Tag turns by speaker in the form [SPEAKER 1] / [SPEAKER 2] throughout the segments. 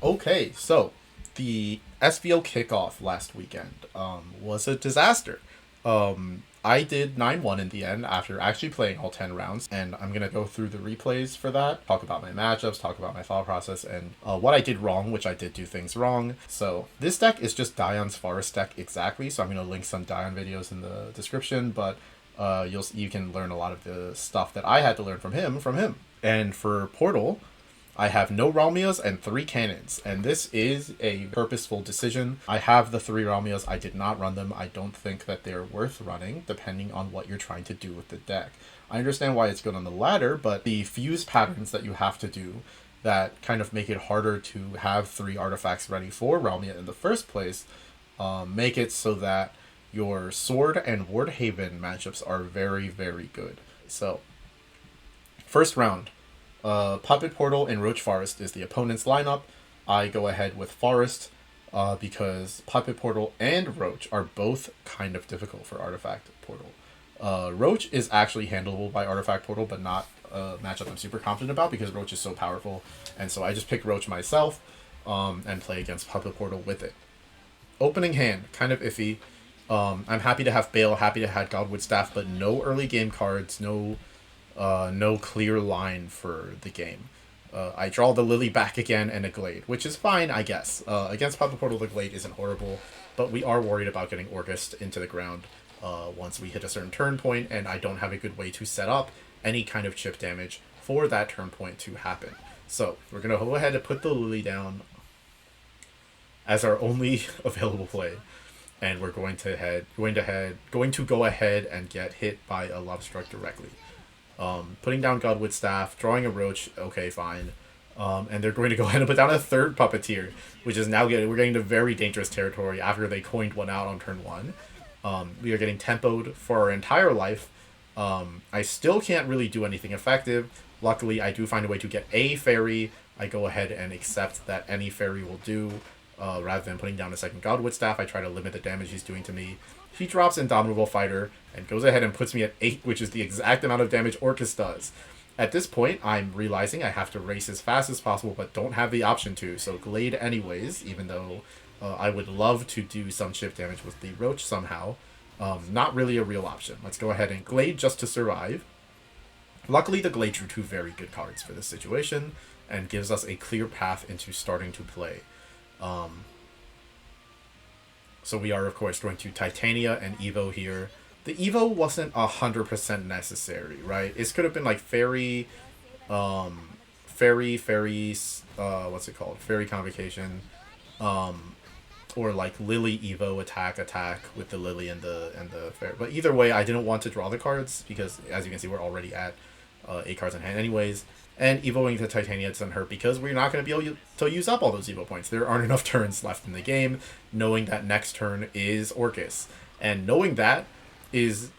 [SPEAKER 1] Okay, so the SVO kickoff last weekend was a disaster. I did 9-1 in the end after actually playing all 10 rounds, and I'm going to go through the replays for that, talk about my matchups, talk about my thought process, and what I did wrong, which I did do things wrong. So this deck is just Dayan's Forest deck exactly, so I'm going to link some Dayan videos in the description, but you can learn a lot of the stuff that I had to learn from him. And for Portal, I have no Ralmias and 3 cannons, and this is a purposeful decision. I have the 3 Ralmias. I did not run them. I don't think that they're worth running, depending on what you're trying to do with the deck. I understand why it's good on the ladder, but the fuse patterns that you have to do that kind of make it harder to have 3 artifacts ready for Ralmia in the first place make it so that your Sword and Ward Haven matchups are very, very good. So, first round, Puppet Portal and Roach Forest is the opponent's lineup. I go ahead with Forest because Puppet Portal and Roach are both kind of difficult for Artifact Portal. Roach is actually handleable by Artifact Portal, but not a matchup I'm super confident about because Roach is so powerful. And so I just pick Roach myself and play against Puppet Portal with it. Opening hand, kind of iffy. I'm happy to have Bale, happy to have Godwood Staff, but no early game cards, no clear line for the game. I draw the Lily back again and a Glade, which is fine, I guess. Against Puppet Portal, the Glade isn't horrible, but we are worried about getting Orcust into the ground once we hit a certain turn point, and I don't have a good way to set up any kind of chip damage for that turn point to happen. So we're gonna go ahead and put the Lily down as our only available play, and we're going to go ahead and get hit by a Love Struck directly. Putting down Godwood Staff, drawing a Roach, okay, fine. And they're going to go ahead and put down a third Puppeteer, which is now we're getting to very dangerous territory after they coined one out on turn 1. We are getting tempoed for our entire life. I still can't really do anything effective. Luckily, I do find a way to get a fairy. I go ahead and accept that any fairy will do. Rather than putting down a second Godwood Staff, I try to limit the damage he's doing to me. He drops Indomitable Fighter and goes ahead and puts me at 8, which is the exact amount of damage Orcus does. At this point, I'm realizing I have to race as fast as possible, but don't have the option to, so Glade anyways, even though I would love to do some chip damage with the Roach somehow. Not really a real option. Let's go ahead and Glade just to survive. Luckily, the Glade drew 2 very good cards for this situation, and gives us a clear path into starting to play. So we are, of course, going to Titania and Evo here. The Evo wasn't 100% necessary, right? It could have been like Fairy, what's it called? Fairy Convocation, or like Lily Evo attack with the Lily and the Fairy. But either way, I didn't want to draw the cards because, as you can see, we're already at 8 cards in hand anyways. And Evoing to Titania doesn't hurt because we're not going to be able to use up all those Evo points. There aren't enough turns left in the game, knowing that next turn is Orcus. And knowing that is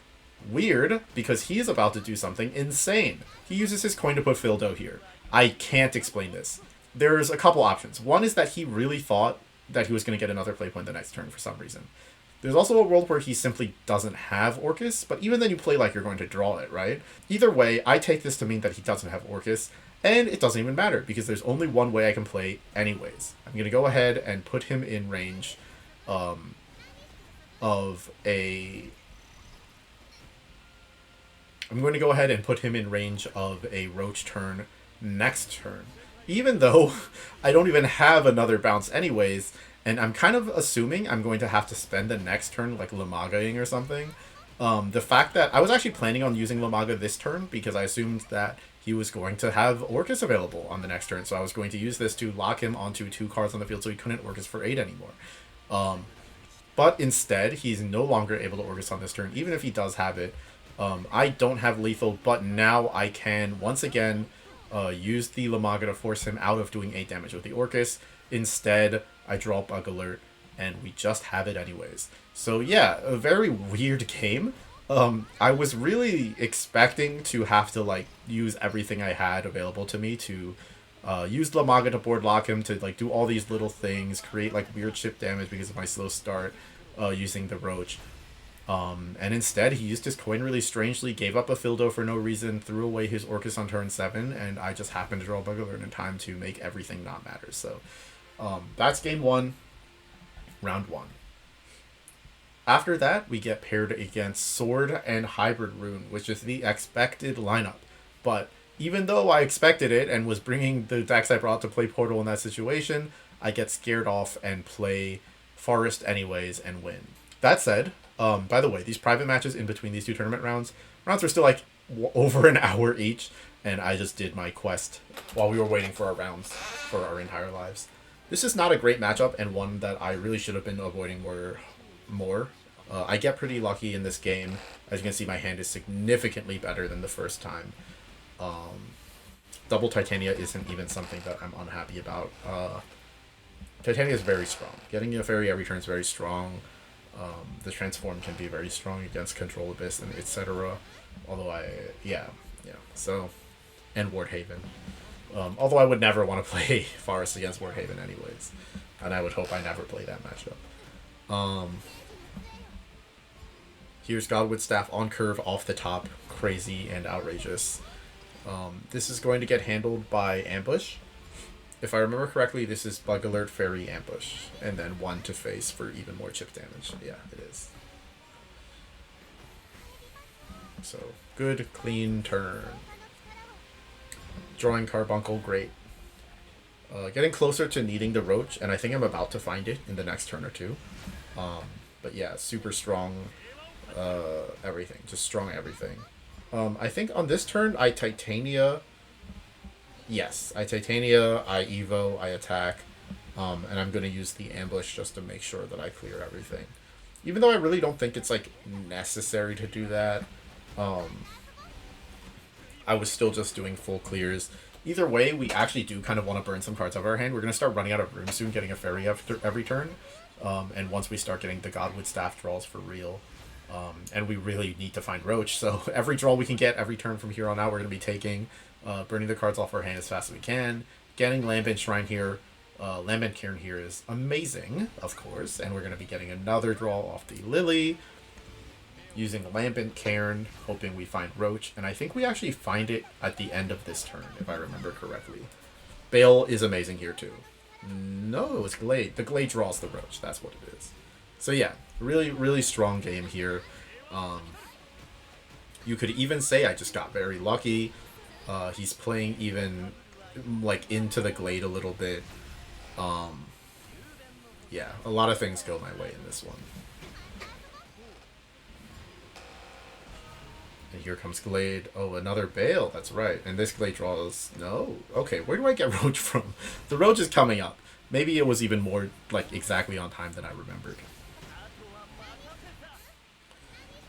[SPEAKER 1] weird because he is about to do something insane. He uses his coin to put Fildo here. I can't explain this. There's a couple options. One is that he really thought that he was going to get another play point the next turn for some reason. There's also a world where he simply doesn't have Orcus, but even then you play like you're going to draw it, right? Either way, I take this to mean that he doesn't have Orcus, and it doesn't even matter, because there's only one way I can play anyways. I'm going to go ahead and put him in range of a... I'm going to go ahead and put him in range of a Roach turn next turn. Even though I don't even have another bounce anyways, and I'm kind of assuming I'm going to have to spend the next turn like Lamagaing or something. The fact that I was actually planning on using Lamaga this turn because I assumed that he was going to have Orcus available on the next turn. So I was going to use this to lock him onto 2 cards on the field so he couldn't Orcus for 8 anymore. But instead, he's no longer able to Orcus on this turn, even if he does have it. I don't have lethal, but now I can once again use the Lamaga to force him out of doing 8 damage with the Orcus. Instead, I draw Bug Alert, and we just have it anyways. So yeah, a very weird game. I was really expecting to have to like use everything I had available to me to use Lamaga to board lock him, to like do all these little things, create like weird chip damage because of my slow start using the Roach. And instead, he used his coin really strangely, gave up a Fildo for no reason, threw away his Orcus on turn 7, and I just happened to draw Bug Alert in time to make everything not matter. So That's game 1, round 1. After that, we get paired against Sword and Hybrid Rune, which is the expected lineup. But even though I expected it and was bringing the decks I brought to play Portal in that situation, I get scared off and play Forest anyways and win. That said, by the way, these private matches in between these two tournament rounds are still like over an hour each, and I just did my quest while we were waiting for our rounds for our entire lives. This is not a great matchup and one that I really should have been avoiding more. I get pretty lucky in this game. As you can see, my hand is significantly better than the first time. Double Titania isn't even something that I'm unhappy about. Titania is very strong. Getting a fairy every turn is very strong. The transform can be very strong against Control Abyss and etc. Although so, and Wardhaven. Although I would never want to play Forest against Wardhaven anyways. And I would hope I never play that matchup. Here's Godwood Staff on curve off the top. Crazy and outrageous. This is going to get handled by Ambush. If I remember correctly, this is Bug Alert, Fairy, Ambush. And then 1 to face for even more chip damage. Yeah, it is. So, good, clean turn. Drawing Carbuncle, great. Getting closer to needing the Roach, and I think I'm about to find it in the next turn or two. But yeah, super strong everything. Just strong everything. I think on this turn, I Titania... Yes, I Titania, I Evo, I attack, and I'm going to use the Ambush just to make sure that I clear everything. Even though I really don't think it's, like, necessary to do that, I was still just doing full clears. Either way, we actually do kind of want to burn some cards out of our hand. We're going to start running out of room soon, getting a Fairy after every turn, and once we start getting the Godwood Staff draws for real, and we really need to find Roach, so every draw we can get every turn from here on out, we're going to be taking... burning the cards off our hand as fast as we can. Getting Lambent Shrine here, Lambent Cairn here is amazing, of course, and we're going to be getting another draw off the Lily. Using Lambent Cairn, hoping we find Roach, and I think we actually find it at the end of this turn, if I remember correctly. Bale is amazing here too. No, it's Glade. The Glade draws the Roach, that's what it is. So yeah, really, really strong game here. You could even say I just got very lucky. He's playing even, like, into the Glade a little bit. Yeah, a lot of things go my way in this one. And here comes Glade. Oh, another Bale, that's right. And this Glade draws... No? Okay, where do I get Roach from? The Roach is coming up. Maybe it was even more, like, exactly on time than I remembered.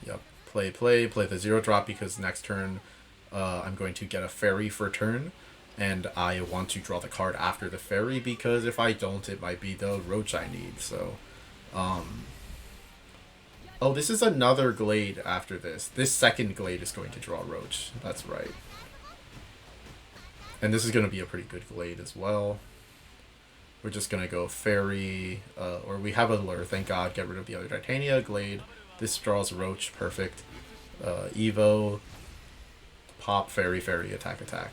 [SPEAKER 1] Yep, play the 0-drop because next turn... I'm going to get a Fairy for turn, and I want to draw the card after the Fairy, because if I don't, it might be the Roach I need, so... Oh, this is another Glade after this. This second Glade is going to draw Roach, that's right. And this is going to be a pretty good Glade as well. We're just going to go Fairy, or we have a Lure, thank God, get rid of the other Titania, Glade. This draws Roach, perfect. Evo... Pop, Fairy, attack.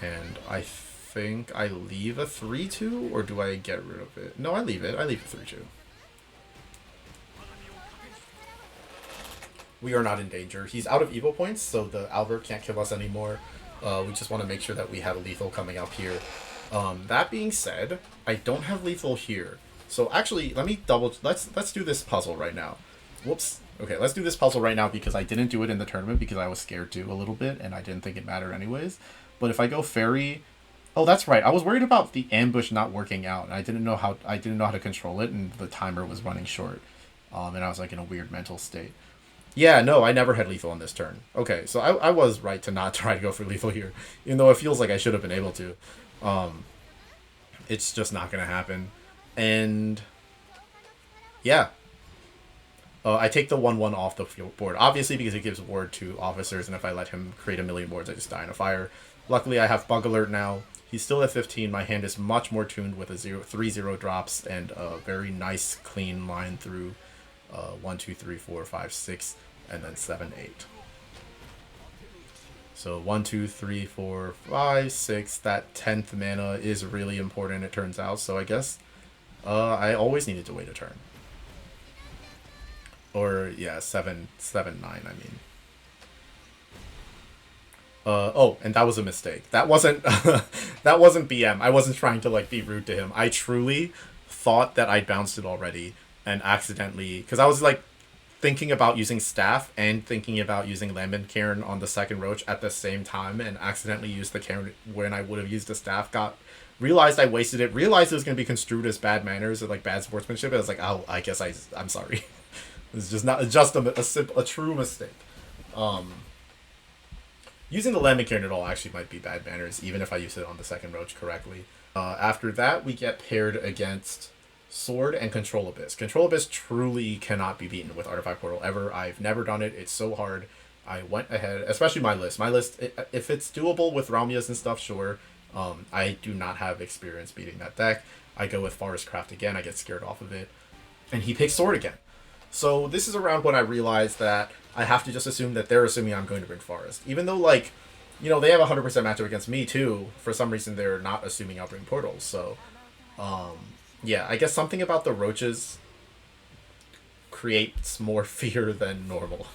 [SPEAKER 1] And I think I leave a 3-2, or do I get rid of it? No, I leave it. I leave a 3-2. We are not in danger. He's out of Evo points, so the Albert can't kill us anymore. We just want to make sure that we have lethal coming up here. That being said, I don't have lethal here. So actually, let's do this puzzle right now. Whoops. Okay, let's do this puzzle right now because I didn't do it in the tournament because I was scared to a little bit and I didn't think it mattered anyways. But if I go Fairy... Oh, that's right. I was worried about the Ambush not working out, and I didn't know how to control it, and the timer was running short. And I was like in a weird mental state. Yeah, no, I never had lethal on this turn. Okay, so I was right to not try to go for lethal here, even though it feels like I should have been able to. It's just not going to happen. And yeah. I take the 1/1 off the board, obviously because it gives ward to officers, and if I let him create a million wards, I just die in a fire. Luckily, I have Bug Alert now. He's still at 15. My hand is much more tuned with a 3-0 drops and a very nice, clean line through 1, 2, 3, 4, 5, 6, and then 7, 8. So 1, 2, 3, 4, 5, 6. That 10th mana is really important, it turns out. So I guess I always needed to wait a turn. Or yeah, 7, 7, 9. I mean. Oh, and that was a mistake. That wasn't that wasn't BM. I wasn't trying to like be rude to him. I truly thought that I'd bounced it already and accidentally, because I was like thinking about using staff and thinking about using Lambent Cairn on the second Roach at the same time, and accidentally used the Cairn when I would have used the staff. Realized I wasted it. Realized it was going to be construed as bad manners or like bad sportsmanship. I was like, oh, I guess I'm sorry. It's just not just a true mistake. Using the Lambent Cairn at all actually might be bad manners, even if I use it on the second Roach correctly. After that, we get paired against Sword and Control Abyss. Control Abyss truly cannot be beaten with Artifact Portal ever. I've never done it. It's so hard. I went ahead, especially my list. My list, if it's doable with Ramias and stuff, sure. I do not have experience beating that deck. I go with Forest Craft again. I get scared off of it. And he picks Sword again. So this is around when I realized that I have to just assume that they're assuming I'm going to bring Forest. Even though, like, you know, they have a 100% matchup against me, too. For some reason, they're not assuming I'll bring Portals. So, yeah, I guess something about the Roaches creates more fear than normal.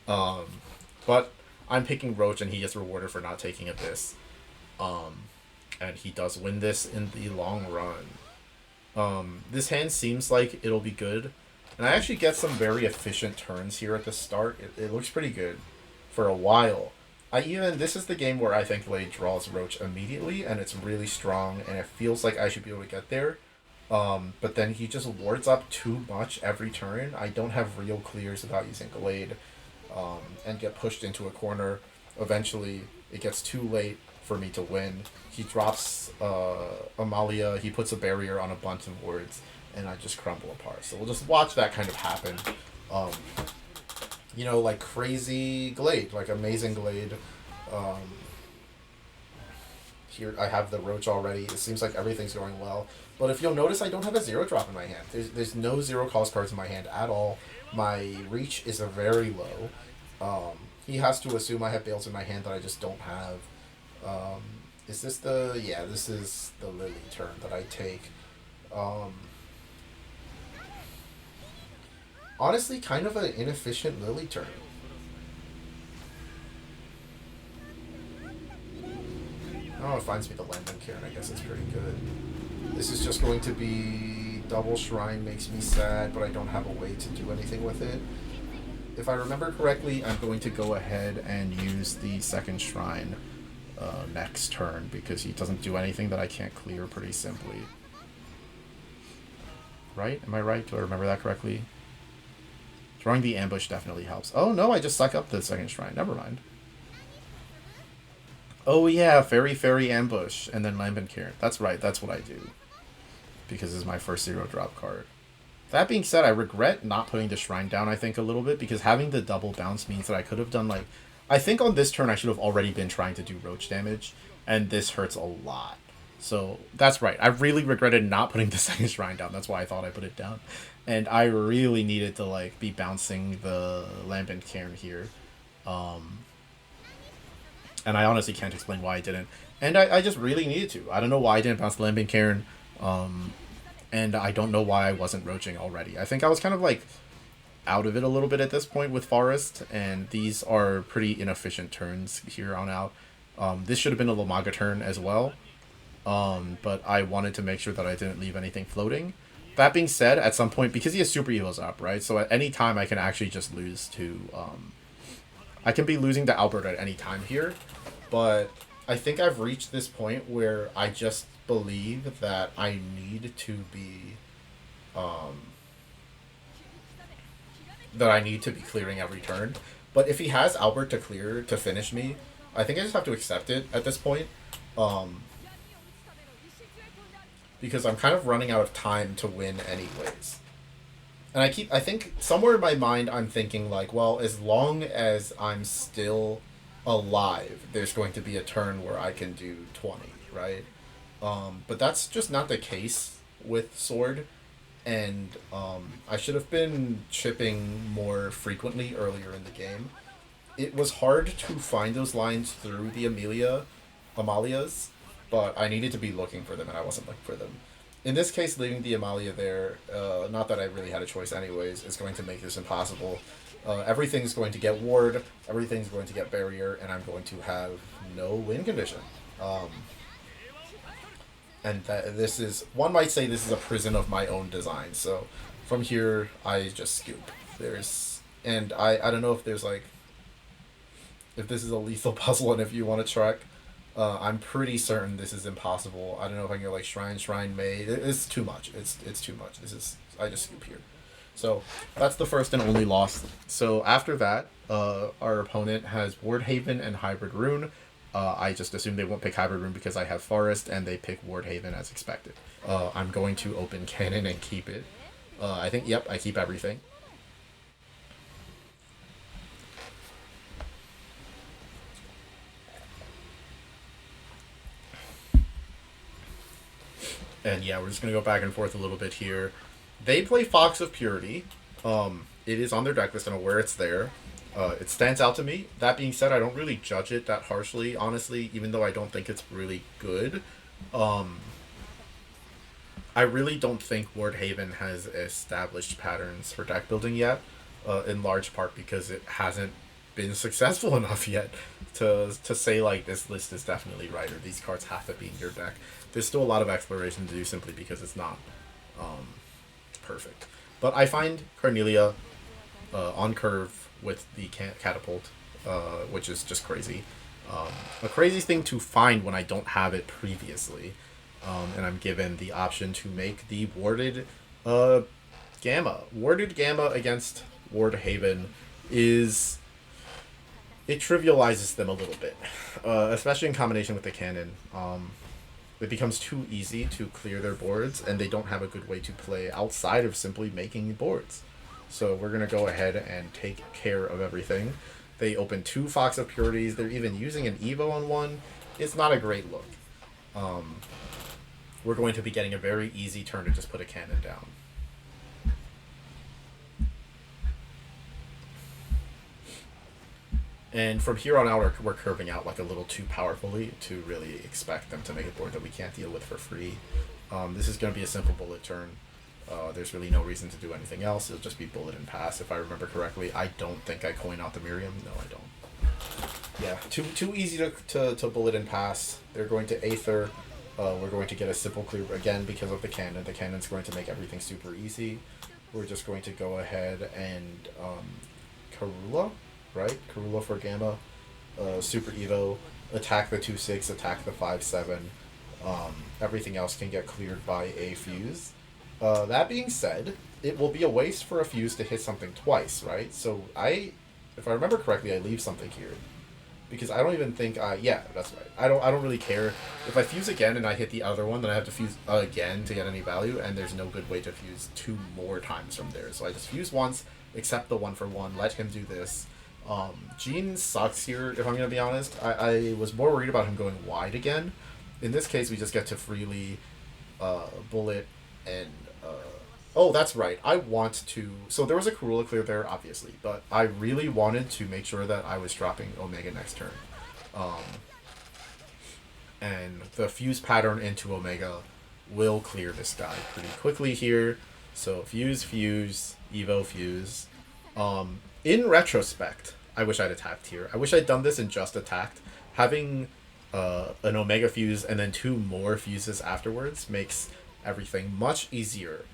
[SPEAKER 1] But I'm picking Roach, and he gets rewarded for not taking Abyss. And he does win this in the long run. This hand seems like it'll be good. And I actually get some very efficient turns here at the start. It looks pretty good for a while. This is the game where I think Blade draws Roach immediately, and it's really strong, and it feels like I should be able to get there. But then he just wards up too much every turn. I don't have real clears without using Glade, and get pushed into a corner. Eventually, it gets too late for me to win. He drops Amalia, he puts a barrier on a bunch of wards, and I just crumble apart. So we'll just watch that kind of happen. You know, like crazy Glade, like amazing Glade. Here I have the Roach already. It seems like everything's going well. But if you'll notice, I don't have a 0-drop in my hand. There's no 0-cost cards in my hand at all. My reach is a very low. He has to assume I have Bales in my hand that I just don't have. Is this the... Yeah, this is the Lily turn that I take. Honestly, kind of an inefficient Lily turn. Oh, it finds me the Lambent Cairn. I guess it's pretty good. This is just going to be double Shrine, makes me sad, but I don't have a way to do anything with it. If I remember correctly, I'm going to go ahead and use the second Shrine next turn, because he doesn't do anything that I can't clear pretty simply. Right? Am I right? Do I remember that correctly? Throwing the ambush definitely helps. Oh no, I just suck up the second Shrine. Never mind. Oh yeah, Fairy ambush, and then Lambent Cairn. That's right, that's what I do. Because this is my first 0-drop card. That being said, I regret not putting the Shrine down, I think, a little bit, because having the double bounce means that I could have done, like... I think on this turn I should have already been trying to do Roach damage, and this hurts a lot. So, that's right. I really regretted not putting the second Shrine down. That's why I thought I put it down. And I really needed to, like, be bouncing the Lambent Cairn here. And I honestly can't explain why I didn't. And I just really needed to. I don't know why I didn't bounce the Lambent Cairn. And I don't know why I wasn't roaching already. I think I was kind of, like, out of it a little bit at this point with Forest. And these are pretty inefficient turns here on out. This should have been a Lamaga turn as well. But I wanted to make sure that I didn't leave anything floating. That being said, at some point, because he has super heals up, right? So at any time, I can actually just lose to... I can be losing to Albert at any time here. But I think I've reached this point where I just believe that I need to be... that I need to be clearing every turn. But if he has Albert to clear to finish me, I think I just have to accept it at this point. Because I'm kind of running out of time to win anyways. And I think somewhere in my mind I'm thinking like, well, as long as I'm still alive, there's going to be a turn where I can do 20, right? But that's just not the case with Sword. And I should have been chipping more frequently earlier in the game. it was hard to find those lines through the Amalias, but I needed to be looking for them, and I wasn't looking for them. In this case, leaving the Amalia there, not that I really had a choice anyways, is going to make this impossible. Everything's going to get ward, everything's going to get barrier, and I'm going to have no win condition. And this is, one might say this is a prison of my own design, so from here, I just scoop. And I don't know if there's like, if this is a lethal puzzle and if you want to track, I'm pretty certain this is impossible. I don't know if I can go like Shrine Maid. It's too much. It's too much. I just scoop here. So that's the first and only loss. So after that, our opponent has Ward Haven and Hybrid Rune. I just assume they won't pick Hybrid Rune because I have Forest, and they pick Ward Haven as expected. I'm going to open Cannon and keep it. I think, yep, I keep everything. And yeah, we're just going to go back and forth a little bit here. They play Fox of Purity. It is on their deck list. I'm aware it's there. It stands out to me. That being said, I don't really judge it that harshly, honestly, even though I don't think it's really good. I really don't think Ward Haven has established patterns for deck building yet, in large part because it hasn't been successful enough yet to say, like, this list is definitely right, or these cards have to be in your deck. There's still a lot of exploration to do simply because it's not perfect. But I find Carnelia on curve with the catapult, which is just crazy. A crazy thing to find when I don't have it previously. And I'm given the option to make the warded Gamma. Warded Gamma against Ward Haven is... it trivializes them a little bit, especially in combination with the cannon. It becomes too easy to clear their boards, and they don't have a good way to play outside of simply making boards. So we're going to go ahead and take care of everything. They open 2 Fox of Purities. They're even using an Evo on one. It's not a great look. We're going to be getting a very easy turn to just put a cannon down. And from here on out, we're curving out like a little too powerfully to really expect them to make a board that we can't deal with for free. This is going to be a simple bullet turn. There's really no reason to do anything else. It'll just be bullet and pass, if I remember correctly. I don't think I coin out the Miriam. No, I don't. Yeah, too easy to bullet and pass. They're going to Aether. We're going to get a simple clear again because of the cannon. The cannon's going to make everything super easy. We're just going to go ahead and Karula. Right? Karula for Gamma, Super Evo, attack the 2/6, attack the 5/7. Everything else can get cleared by a fuse. That being said, it will be a waste for a fuse to hit something twice, right? So if I remember correctly, I leave something here. Because I don't even think yeah, that's right. I don't really care. If I fuse again and I hit the other one, then I have to fuse again to get any value, and there's no good way to fuse 2 more times from there. So I just fuse once, accept the 1-for-1, let him do this. Gene sucks here, if I'm going to be honest. I was more worried about him going wide again. In this case, we just get to freely bullet and... oh, that's right. I want to... so there was a Karula clear there, obviously, but I really wanted to make sure that I was dropping Omega next turn. And the fuse pattern into Omega will clear this guy pretty quickly here. So fuse, Evo, fuse. In retrospect, I wish I'd attacked here. I wish I'd done this and just attacked. Having an Omega fuse and then 2 more fuses afterwards makes everything much easier.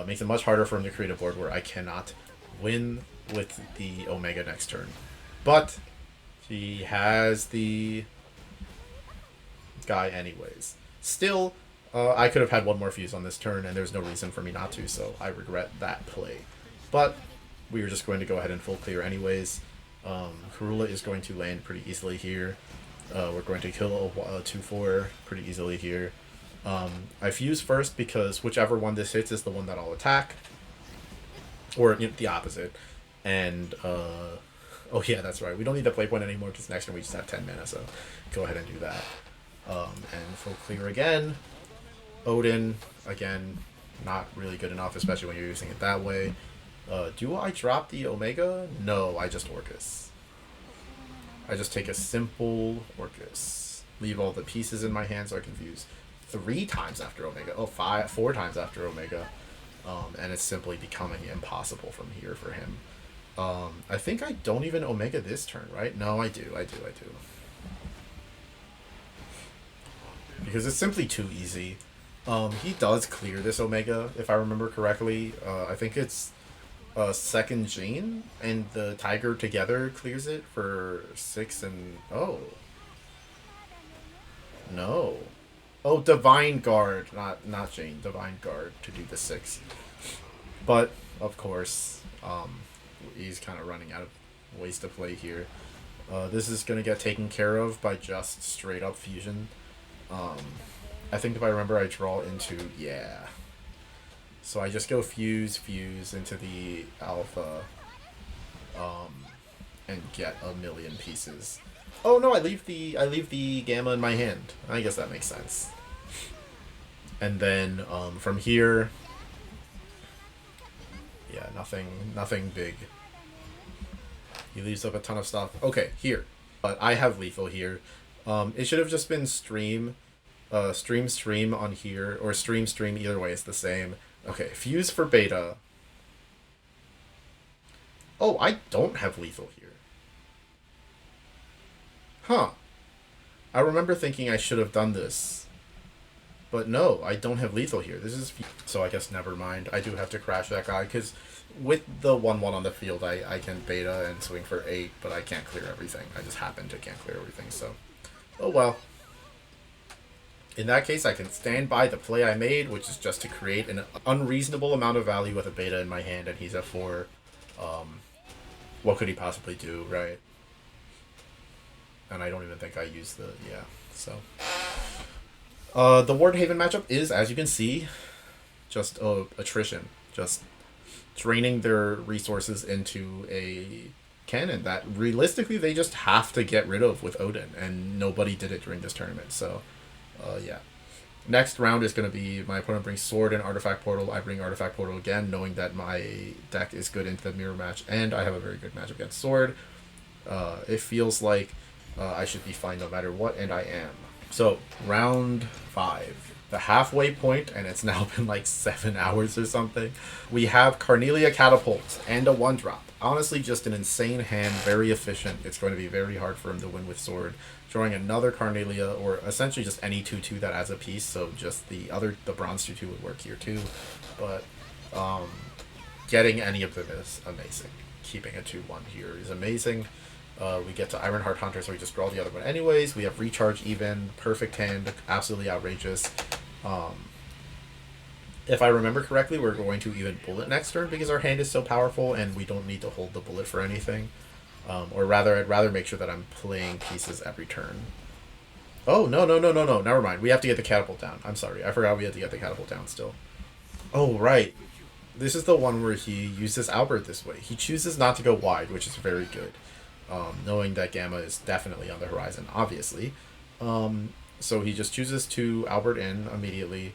[SPEAKER 1] Makes it much harder for him to create a board where I cannot win with the Omega next turn. But he has the guy anyways. Still, I could have had 1 more fuse on this turn, and there's no reason for me not to, so I regret that play. But we were just going to go ahead and full clear anyways. Karula is going to land pretty easily here. We're going to kill a 2/4 pretty easily here. I fuse first because whichever one this hits is the one that I'll attack. Or the opposite. And, oh yeah, that's right. We don't need the play point anymore because next turn we just have 10 mana, so go ahead and do that. And full clear again. Odin, again, not really good enough, especially when you're using it that way. Do I drop the Omega? No, I just Orcus. I just take a simple Orcus. Leave all the pieces in my hand so I can fuse 3 times after Omega. Oh, 4 times after Omega. And it's simply becoming impossible from here for him. I think I don't even Omega this turn, right? No, I do. Because it's simply too easy. He does clear this Omega, if I remember correctly. I think it's second Jane, and the Tiger together clears it for 6 and... Oh. No. Oh, Divine Guard. Not Jane. Divine Guard to do the 6. But, of course, he's kind of running out of ways to play here. This is going to get taken care of by just straight up fusion. I think if I remember, I draw into... Yeah. So I just go fuse into the alpha, and get a million pieces. Oh no, I leave the gamma in my hand. I guess that makes sense. And then from here, yeah, nothing big. He leaves up a ton of stuff. Okay, here, but I have lethal here. It should have just been stream on here, or stream. Either way, it's the same. Okay, fuse for beta. Oh, I don't have lethal here. Huh. I remember thinking I should have done this. But no, I don't have lethal here. This is... So I guess never mind. I do have to crash that guy, because with the 1-1 on the field, I can beta and swing for 8, but I can't clear everything. I just happen to can't clear everything, so... Oh well. In that case, I can stand by the play I made, which is just to create an unreasonable amount of value with a beta in my hand, and he's at 4. What could he possibly do, right? And I don't even think I used the... Yeah, so... the Ward Haven matchup is, as you can see, just attrition. Just draining their resources into a cannon that, realistically, they just have to get rid of with Odin, and nobody did it during this tournament, so... yeah. Next round is going to be my opponent brings Sword and Artifact Portal. I bring Artifact Portal again, knowing that my deck is good into the mirror match, and I have a very good match against Sword. It feels like I should be fine no matter what, and I am. So, round 5. The halfway point, and it's now been like 7 hours or something. We have Carnelia Catapult and a 1-drop. Honestly, just an insane hand, very efficient. It's going to be very hard for him to win with Sword. Drawing another Carnelia, or essentially just any 2-2 that adds a piece, so just the bronze 2-2 would work here too. But getting any of them is amazing. Keeping a 2-1 here is amazing. We get to Ironheart Hunter, so we just draw the other one anyways. We have Recharge even, perfect hand, absolutely outrageous. If I remember correctly, we're going to even bullet next turn because our hand is so powerful and we don't need to hold the bullet for anything. Or rather, I'd rather make sure that I'm playing pieces every turn. Oh, no, never mind. We have to get the catapult down. I'm sorry, I forgot we had to get the catapult down still. Oh, right. This is the one where he uses Albert this way. He chooses not to go wide, which is very good. Knowing that Gamma is definitely on the horizon, obviously. So he just chooses to Albert in immediately,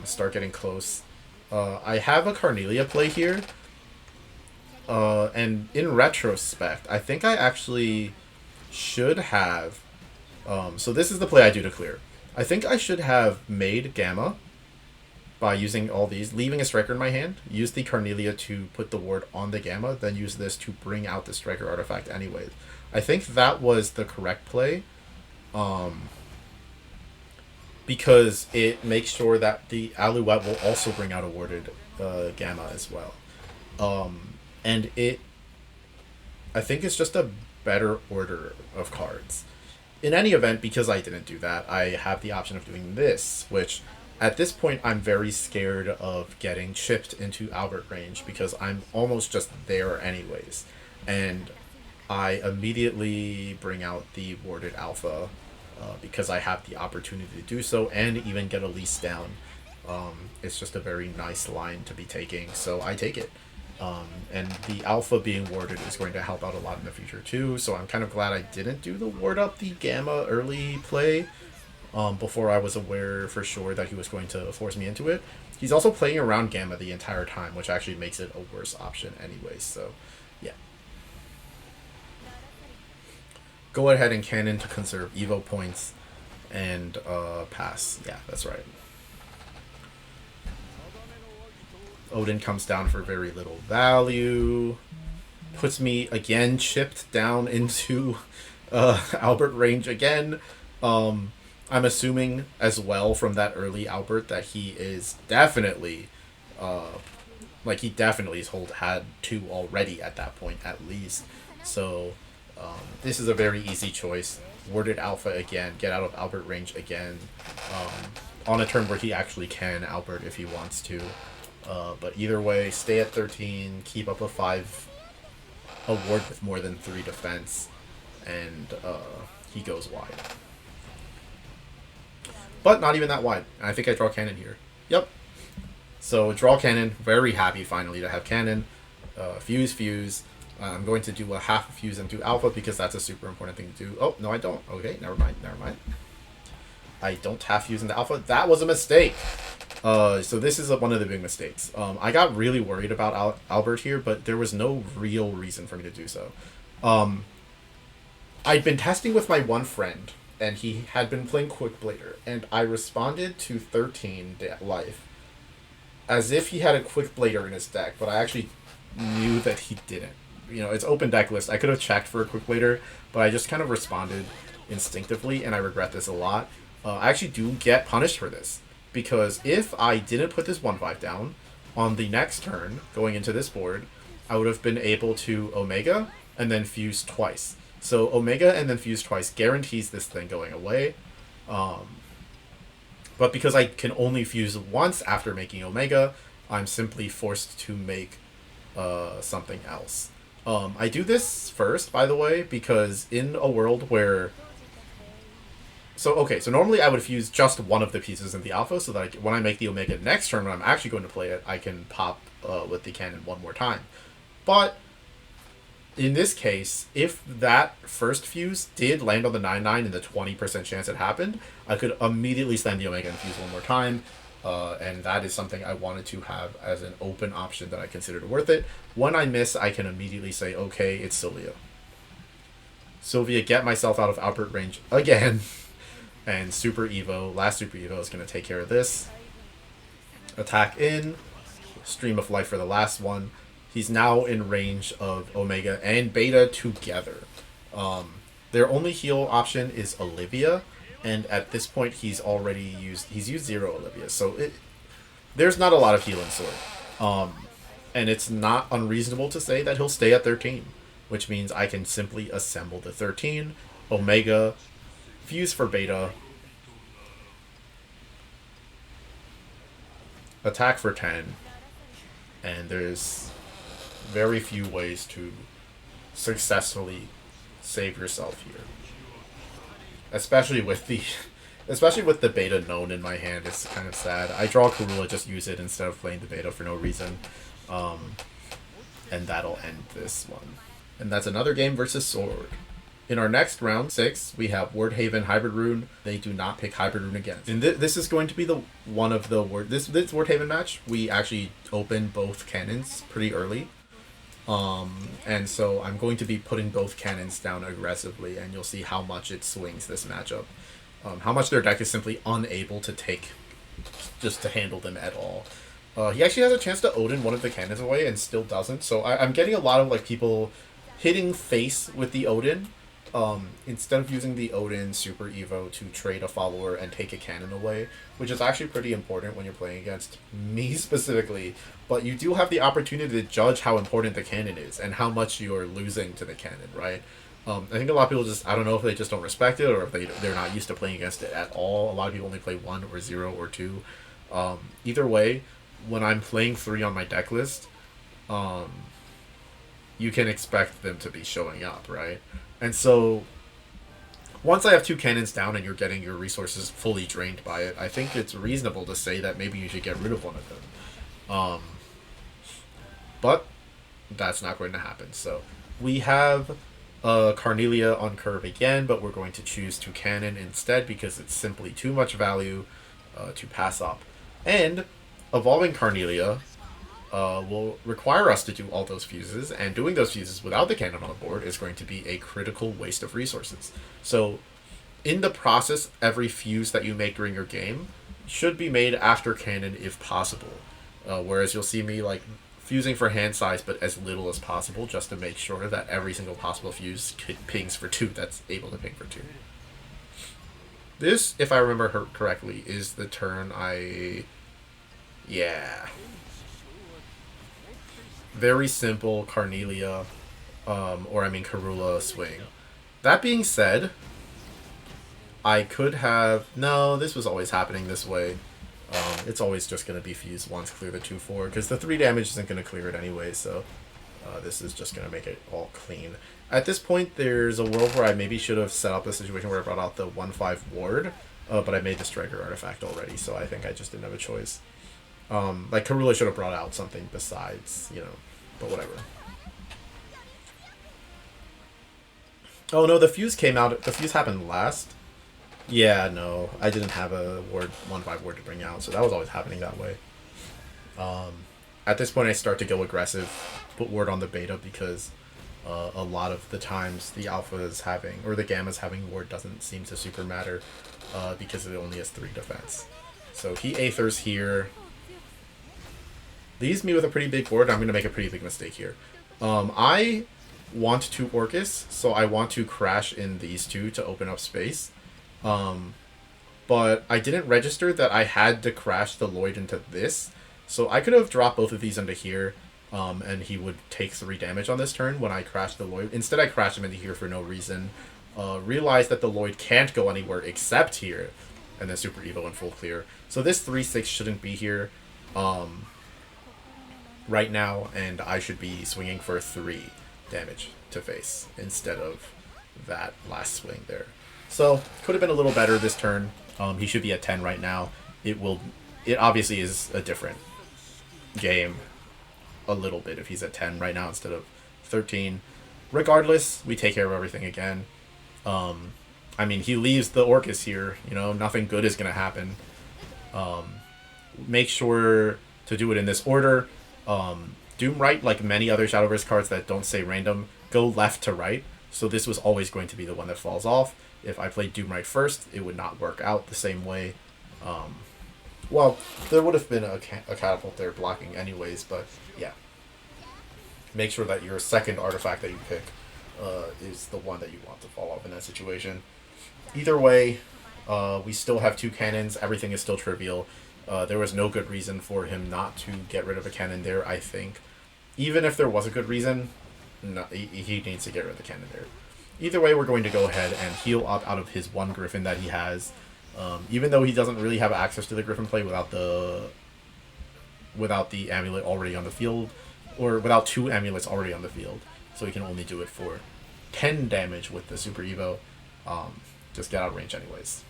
[SPEAKER 1] start getting close. I have a Carnelia play here. And in retrospect, I think I actually should have... so this is the play I do to clear. I think I should have made Gamma by using all these, leaving a Striker in my hand, use the Carnelia to put the ward on the Gamma, then use this to bring out the Striker artifact anyway. I think that was the correct play, because it makes sure that the Alouette will also bring out a warded Gamma as well. And I think it's just a better order of cards. In any event, because I didn't do that, I have the option of doing this, which... At this point, I'm very scared of getting chipped into Albert range because I'm almost just there anyways. And I immediately bring out the warded alpha because I have the opportunity to do so and even get a lease down. It's just a very nice line to be taking, so I take it. And the alpha being warded is going to help out a lot in the future too, so I'm kind of glad I didn't do the ward up the Gamma early play. Before I was aware for sure that he was going to force me into it. He's also playing around Gamma the entire time, which actually makes it a worse option anyways, so yeah. go ahead and cannon to conserve Evo points and pass. Yeah, that's right. Odin comes down for very little value. Puts me again chipped down into Albert range again. I'm assuming as well from that early Albert that he is definitely he definitely had two already at that point at least. So this is a very easy choice. Worded Alpha again, get out of Albert range again, on a turn where he actually can Albert if he wants to. But either way, stay at 13, keep up a 5 award with more than 3 defense, and he goes wide. But not even that wide. I think I draw cannon here. Yep. So draw cannon. Very happy finally to have cannon. Fuse. I'm going to do a half a fuse into alpha because that's a super important thing to do. Oh, no I don't. Okay, never mind. I don't half fuse into alpha. That was a mistake. So this is one of the big mistakes. I got really worried about Albert here, but there was no real reason for me to do so. I'd been testing with my one friend, and he had been playing Quickblader, and I responded to 13 life as if he had a Quickblader in his deck, but I actually knew that he didn't. You know, it's open deck list. I could have checked for a Quickblader, but I just kind of responded instinctively, and I regret this a lot. I actually do get punished for this, because if I didn't put this 1/5 down, on the next turn, going into this board, I would have been able to Omega and then fuse twice. So Omega and then fuse twice guarantees this thing going away. But because I can only fuse once after making Omega, I'm simply forced to make something else. I do this first, by the way, because in a world where... So normally I would fuse just one of the pieces in the alpha, so that when I make the Omega next turn, when I'm actually going to play it, I can pop with the cannon one more time. But in this case, if that first fuse did land on the 9/9 and the 20% chance it happened, I could immediately slam the Omega and fuse one more time. And that is something I wanted to have as an open option that I considered worth it. When I miss, I can immediately say, okay, it's Sylvia. Sylvia, get myself out of Albert range again. And Super Evo, last Super Evo is going to take care of this. Attack in. Stream of Life for the last one. He's now in range of Omega and Beta together. Their only heal option is Olivia, and at this point he's used 0 Olivia, so there's not a lot of heal in Sword. And it's not unreasonable to say that he'll stay at 13, which means I can simply assemble the 13, Omega, fuse for Beta, attack for 10, and there's very few ways to successfully save yourself here. Especially with the Beta known in my hand, it's kind of sad. I draw Karula, just use it instead of playing the Beta for no reason. And that'll end this one. And that's another game versus Sword. In our next round 6, we have Wordhaven Hybrid Rune. They do not pick Hybrid Rune again. And this is going to be this Wordhaven match. We actually open both cannons pretty early. And so I'm going to be putting both cannons down aggressively, and you'll see how much it swings this matchup. How much their deck is simply unable to just to handle them at all. He actually has a chance to Odin one of the cannons away and still doesn't, so I'm getting a lot of people hitting face with the Odin, instead of using the Odin Super Evo to trade a follower and take a cannon away, which is actually pretty important when you're playing against me specifically, but you do have the opportunity to judge how important the cannon is and how much you're losing to the cannon, right? I think a lot of people I don't know if they just don't respect it or if they're not used to playing against it at all. A lot of people only play 1 or 0 or 2. Either way, when I'm playing 3 on my deck list, you can expect them to be showing up, right? And so, once I have 2 cannons down and you're getting your resources fully drained by it, I think it's reasonable to say that maybe you should get rid of one of them. But that's not going to happen. So, we have Carnelia on curve again, but we're going to choose to cannon instead because it's simply too much value to pass up. And Evolving Carnelia will require us to do all those fuses, and doing those fuses without the cannon on the board is going to be a critical waste of resources. So in the process, every fuse that you make during your game should be made after cannon if possible. Whereas you'll see me like fusing for hand size, but as little as possible, just to make sure that every single possible fuse pings for 2 that's able to ping for 2. This, if I remember correctly, is the turn Yeah. Very simple Carnelia, Karula swing. That being said, I could have... No, this was always happening this way. It's always just going to be fuse once, clear the 2-4, because the 3 damage isn't going to clear it anyway, so this is just going to make it all clean. At this point, there's a world where I maybe should have set up a situation where I brought out the 1-5 ward, but I made the striker artifact already, so I think I just didn't have a choice. Like, Karula should have brought out something besides, but whatever. Oh no, the fuse came out, the fuse happened last. Yeah, no, I didn't have a 1-5 ward to bring out, so that was always happening that way. At this point, I start to go aggressive, put ward on the beta, because a lot of the times the alpha is having, or the gamma's having ward doesn't seem to super matter, because it only has 3 defense. So he aethers here. Leaves me with a pretty big board. I'm going to make a pretty big mistake here. I want to Orcus, so I want to crash in these 2 to open up space. But I didn't register that I had to crash the Lloyd into this, so I could have dropped both of these into here, and he would take 3 damage on this turn when I crashed the Lloyd. Instead, I crashed him into here for no reason. Realized that the Lloyd can't go anywhere except here, and then Super Evo and full clear. So this 3-6 shouldn't be here right now, and I should be swinging for 3 damage to face instead of that last swing there. So could have been a little better this turn. He should be at 10 right now. It obviously is a different game a little bit if he's at 10 right now instead of 13. Regardless, we take care of everything again. I mean, he leaves the Orcus here, nothing good is going to happen. Make sure to do it in this order. Doom right, like many other Shadowverse cards that don't say random, go left to right. So this was always going to be the one that falls off. If I played Doom right first, it would not work out the same way. Well, there would have been a catapult there blocking anyways, but yeah. Make sure that your second artifact that you pick is the one that you want to fall off in that situation. Either way, we still have 2 cannons. Everything is still trivial. There was no good reason for him not to get rid of a cannon there, I think. Even if there was a good reason, no, he needs to get rid of the cannon there. Either way, we're going to go ahead and heal up out of his 1 Griffin that he has. Even though he doesn't really have access to the Griffin play without the amulet already on the field, or without 2 amulets already on the field. So he can only do it for 10 damage with the Super Evo. Just get out of range anyways.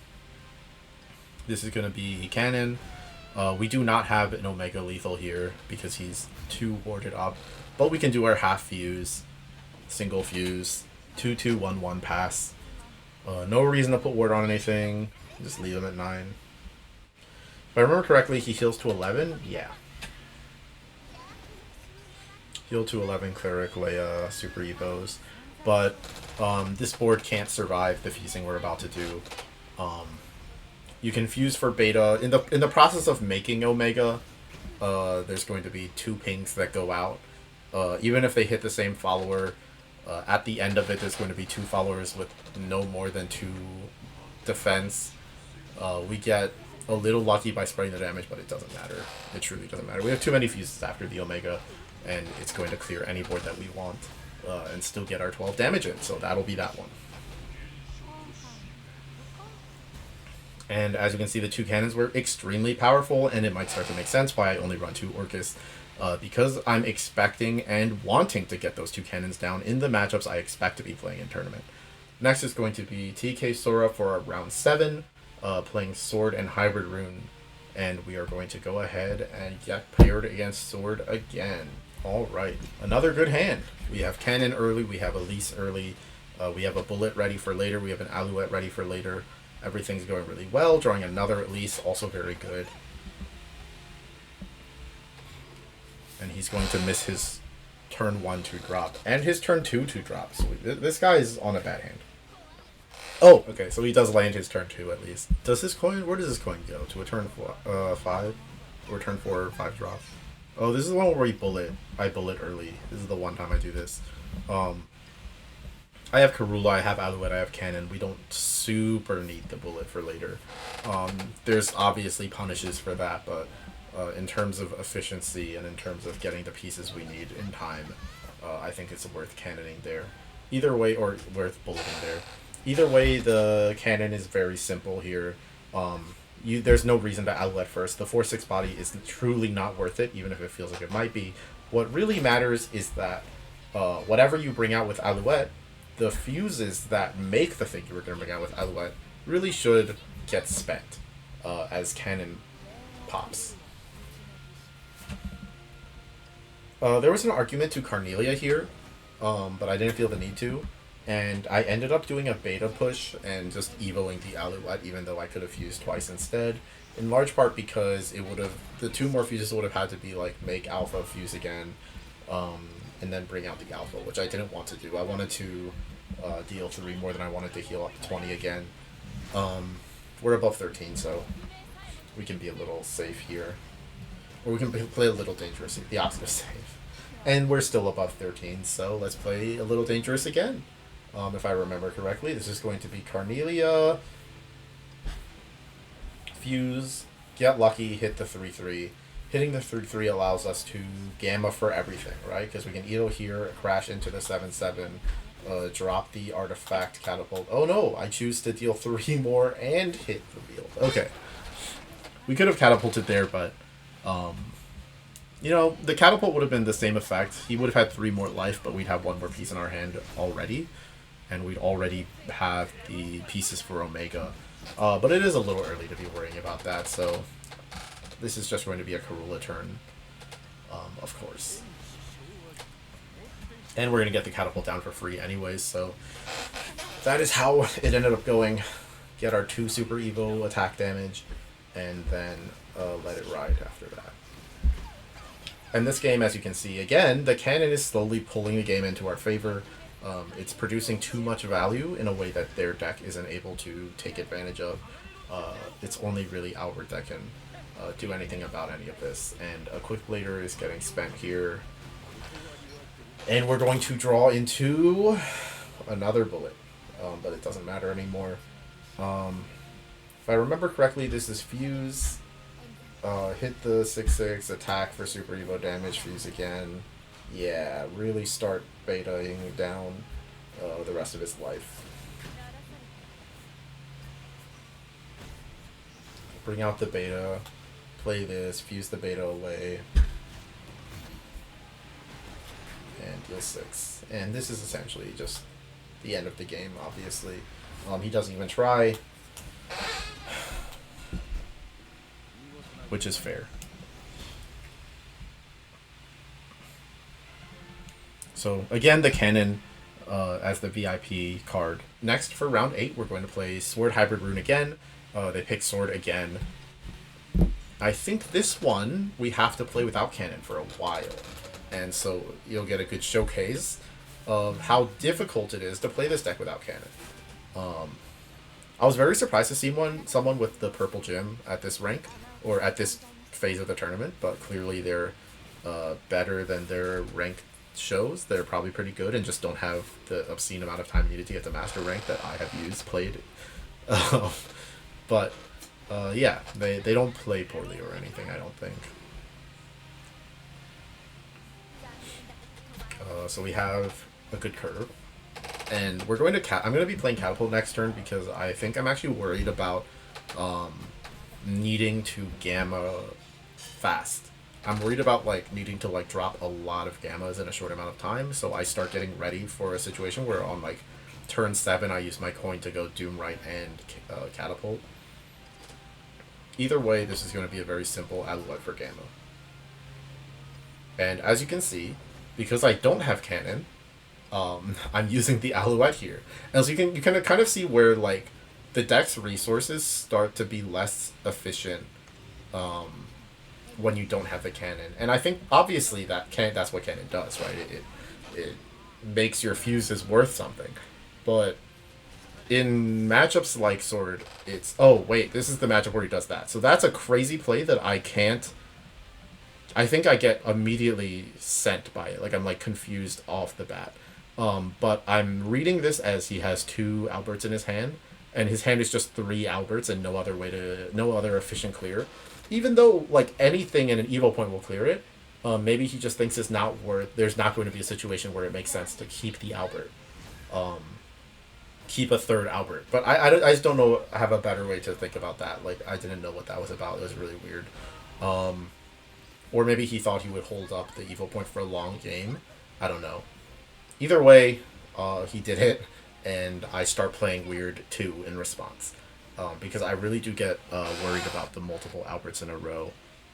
[SPEAKER 1] This is going to be cannon. We do not have an Omega lethal here because he's 2 warded up. But we can do our half fuse, single fuse, 2-2-1-1 pass. No reason to put ward on anything. Just leave him at 9. If I remember correctly, he heals to 11. Yeah. Heal to 11, Cleric, Leia, Super Evos. But this board can't survive the fusing we're about to do. You can fuse for beta. In the process of making Omega, there's going to be 2 pings that go out. Even if they hit the same follower, at the end of it, there's going to be 2 followers with no more than 2 defense. We get a little lucky by spreading the damage, but it doesn't matter. It truly doesn't matter. We have too many fuses after the Omega, and it's going to clear any board that we want and still get our 12 damage in, so that'll be that one. And as you can see, the 2 cannons were extremely powerful, and it might start to make sense why I only run 2 Orcus. Because I'm expecting and wanting to get those 2 cannons down in the matchups I expect to be playing in tournament. Next is going to be TK Sora for round 7, playing Sword and Hybrid Rune. And we are going to go ahead and get paired against Sword again. Alright, another good hand. We have Cannon early, we have Elise early, we have a Bullet ready for later, we have an Alouette ready for later. Everything's going really well. Drawing another Elise, also very good. And he's going to miss his turn 1 to drop and his turn 2 to drop. So this guy is on a bad hand. Oh, okay, so he does land his turn 2 at least. Does his coin, where does his coin go? To a turn 5? Or turn 4 or 5 drop? Oh, this is the one where I bullet early. This is the one time I do this. I have Karula, I have Alouette, I have Cannon. We don't super need the bullet for later. There's obviously punishes for that, but in terms of efficiency and in terms of getting the pieces we need in time, I think it's worth cannoning there. Either way, or worth bulleting there. Either way, the cannon is very simple here. There's no reason to Alouette first. The 4-6 body is truly not worth it, even if it feels like it might be. What really matters is that whatever you bring out with Alouette, the fuses that make the thing you were going to bring out with Alouette really should get spent as cannon pops. There was an argument to Carnelia here, but I didn't feel the need to. And I ended up doing a beta push and just evoing the Alouette, even though I could have fused twice instead. In large part because the 2 more fuses would have had to be like make alpha fuse again, and then bring out the alpha, which I didn't want to do. I wanted to deal 3 more than I wanted to heal up to 20 again. We're above 13, so we can be a little safe here. Or we can play a little dangerous, the opposite of safe. And we're still above 13, so let's play a little dangerous again. If I remember correctly, this is going to be Carnelia, fuse, get lucky, hit the 3-3. Hitting the 3-3 allows us to gamma for everything, right? Because we can either here crash into the 7-7, drop the artifact catapult. Oh no, I choose to deal 3 more and hit the wheel. Okay. We could have catapulted there, but the catapult would have been the same effect. He would have had 3 more life, but we'd have 1 more piece in our hand already. And we'd already have the pieces for Omega. But it is a little early to be worrying about that, so this is just going to be a Karula turn, of course. And we're going to get the catapult down for free anyways, so that is how it ended up going. Get our 2 Super Evo attack damage, and then let it ride after that. And this game, as you can see, again, the cannon is slowly pulling the game into our favor. It's producing too much value in a way that their deck isn't able to take advantage of. It's only really Albert that can do anything about any of this. And a quick blader is getting spent here. And we're going to draw into another bullet, but it doesn't matter anymore. If I remember correctly, this is fuse. Hit the 6-6, attack for Super Evo damage, fuse again. Yeah, really start betaing down the rest of his life. Bring out the beta, play this, fuse the beta away, and deal 6. And this is essentially just the end of the game, obviously. He doesn't even try, which is fair. So again, the cannon as the VIP card. Next for round 8, we're going to play Sword Hybrid Rune again. They pick Sword again. I think this one we have to play without cannon for a while. And so you'll get a good showcase of how difficult it is to play this deck without cannon. I was very surprised to see someone with the purple gem at this rank, or at this phase of the tournament, but clearly they're better than their rank shows. They're probably pretty good and just don't have the obscene amount of time needed to get to master rank that I have played. But yeah, they don't play poorly or anything, I don't think. So we have a good curve, and we're going to I'm going to be playing catapult next turn because I think I'm actually worried about needing to gamma fast. I'm worried about needing to drop a lot of gammas in a short amount of time, so I start getting ready for a situation where on turn 7 I use my coin to go Doomright and catapult. Either way, this is going to be a very simple Alouette for gamma. And as you can see, because I don't have cannon, I'm using the Alouette here. And so you can kind of see where the deck's resources start to be less efficient when you don't have the cannon. And I think obviously that's what cannon does, right? It makes your fuses worth something. But in matchups like Sword, it's... Oh, wait, this is the matchup where he does that. So that's a crazy play that I can't... I think I get immediately sent by it. Like, I'm, like, confused off the bat. But I'm reading this as he has 2 Alberts in his hand, and his hand is just 3 Alberts and no other efficient clear. Even though, like, anything in an Evo point will clear it, maybe he just thinks it's not worth... There's not going to be a situation where it makes sense to keep the Albert. Keep a 3rd Albert. But I just don't know, I have a better way to think about that. Like, I didn't know what that was about. It was really weird. Or maybe he thought he would hold up the Evo point for a long game. I don't know. Either way, he did it, and I start playing weird too in response. Because I really do get worried about the multiple Alberts in a row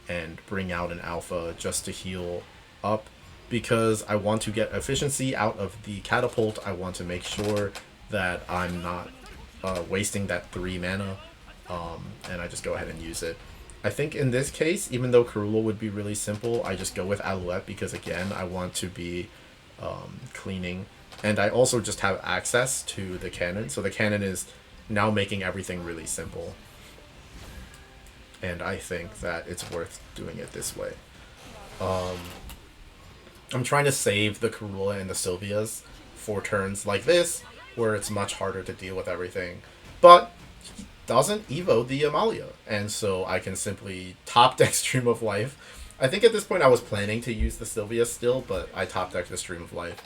[SPEAKER 1] and bring out an alpha just to heal up, because I want to get efficiency out of the catapult. I want to make sure that I'm not wasting that 3 mana, and I just go ahead and use it. I think in this case, even though Karula would be really simple, I just go with Alouette because, again, I want to be cleaning. And I also just have access to the cannon, so the cannon is now making everything really simple. And I think that it's worth doing it this way. I'm trying to save the Karula and the Sylvias for turns like this, where it's much harder to deal with everything. But he doesn't Evo the Amalia, and so I can simply top deck Stream of Life. I think at this point I was planning to use the Sylvia still, but I top decked the Stream of Life,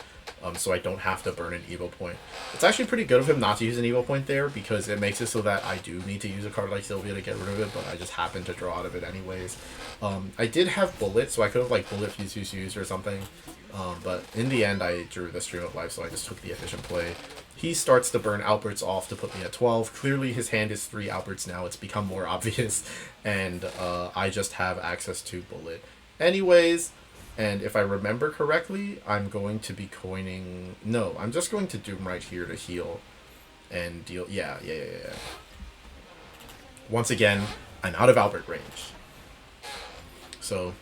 [SPEAKER 1] so I don't have to burn an Evo point. It's actually pretty good of him not to use an Evo point there, because it makes it so that I do need to use a card like Sylvia to get rid of it, but I just happen to draw out of it anyways. I did have Bullet, so I could have like Bullet Fuse or something, but in the end I drew the Stream of Life, so I just took the efficient play. He starts to burn Alberts off to put me at 12. Clearly his hand is 3 Alberts now. It's become more obvious. And I just have access to Bullet anyways. And if I remember correctly, I'm going to be coining... No, I'm just going to Doom right here to heal and deal... Yeah. Once again, I'm out of Albert range. So,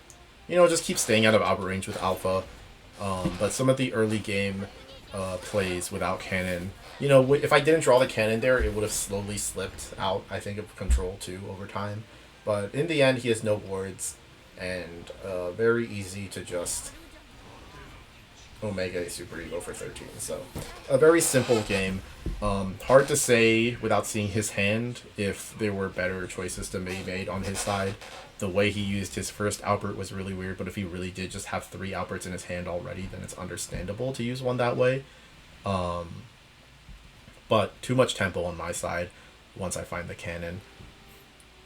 [SPEAKER 1] you know, just keep staying out of Albert range with Alpha. But some of the early game... plays without cannon. You know, if I didn't draw the cannon there, it would have slowly slipped out, I think, of control too over time. But in the end, he has no wards, and very easy to just Omega Super Ego for 13. So, a very simple game. Hard to say without seeing his hand if there were better choices to be made on his side. The way he used his first Albert was really weird, but if he really did just have 3 Alberts in his hand already, then it's understandable to use one that way. But too much tempo on my side once I find the cannon.